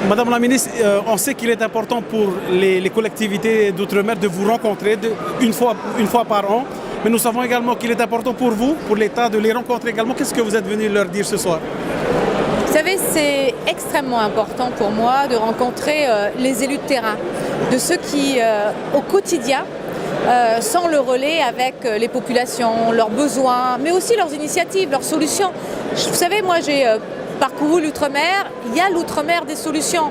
Madame la ministre, on sait qu'il est important pour les collectivités d'outre-mer de vous rencontrer une fois par an. Mais nous savons également qu'il est important pour vous, pour l'État, de les rencontrer également. Qu'est-ce que vous êtes venu leur dire ce soir? Vous savez, c'est extrêmement important pour moi de rencontrer les élus de terrain, de ceux qui, au quotidien, sont le relais avec les populations, leurs besoins, mais aussi leurs initiatives, leurs solutions. Vous savez, moi j'ai parcouru l'outre-mer, il y a l'outre-mer des solutions.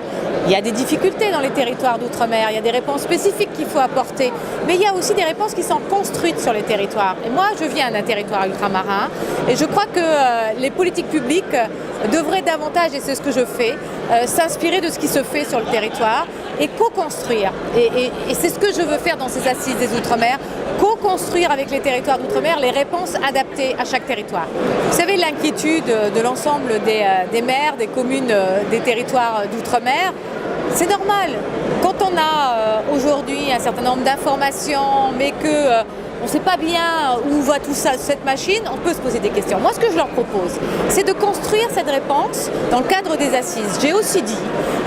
Il y a des difficultés dans les territoires d'outre-mer, il y a des réponses spécifiques qu'il faut apporter, mais il y a aussi des réponses qui sont construites sur les territoires. Et moi, je viens d'un territoire ultramarin et je crois que les politiques publiques devraient davantage, et c'est ce que je fais, s'inspirer de ce qui se fait sur le territoire et co-construire. Et c'est ce que je veux faire dans ces assises des Outre-mer, co-construire avec les territoires d'outre-mer les réponses adaptées à chaque territoire. Vous savez, l'inquiétude de l'ensemble des maires, des communes, des territoires d'outre-mer, c'est normal. Quand on a aujourd'hui un certain nombre d'informations, mais que on ne sait pas bien où va tout ça, cette machine, on peut se poser des questions. Moi, ce que je leur propose, c'est de construire cette réponse dans le cadre des assises. J'ai aussi dit,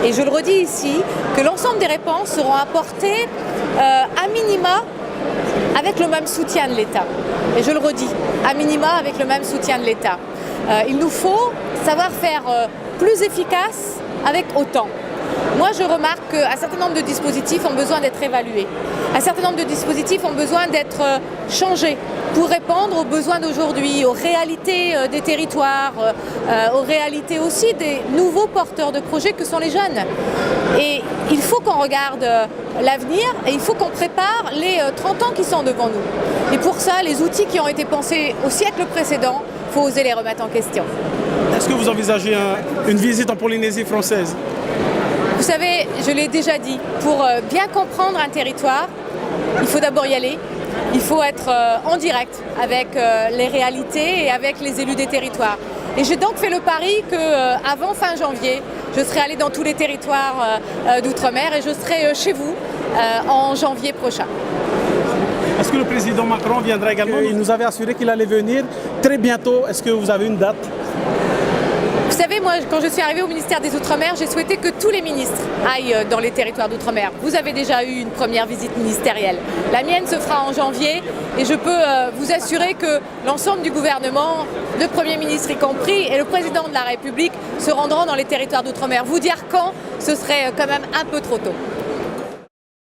et je le redis ici, que l'ensemble des réponses seront apportées à minima avec le même soutien de l'État. Et je le redis, à minima avec le même soutien de l'État. Il nous faut savoir faire plus efficace avec autant. Moi, je remarque qu'un certain nombre de dispositifs ont besoin d'être évalués. Un certain nombre de dispositifs ont besoin d'être changés pour répondre aux besoins d'aujourd'hui, aux réalités des territoires, aux réalités aussi des nouveaux porteurs de projets que sont les jeunes. Et il faut qu'on regarde l'avenir et il faut qu'on prépare les 30 ans qui sont devant nous. Et pour ça, les outils qui ont été pensés au siècle précédent, il faut oser les remettre en question. Est-ce que vous envisagez une visite en Polynésie française? Vous savez, je l'ai déjà dit, pour bien comprendre un territoire, il faut d'abord y aller, il faut être en direct avec les réalités et avec les élus des territoires. Et j'ai donc fait le pari qu'avant fin janvier, je serai allée dans tous les territoires d'outre-mer et je serai chez vous en janvier prochain. Est-ce que le président Macron viendra également? Il nous avait assuré qu'il allait venir très bientôt. Est-ce que vous avez une date? Vous savez, moi, quand je suis arrivée au ministère des Outre-mer, j'ai souhaité que tous les ministres aillent dans les territoires d'Outre-mer. Vous avez déjà eu une première visite ministérielle. La mienne se fera en janvier et je peux vous assurer que l'ensemble du gouvernement, le Premier ministre y compris, et le Président de la République se rendront dans les territoires d'Outre-mer. Vous dire quand, ce serait quand même un peu trop tôt.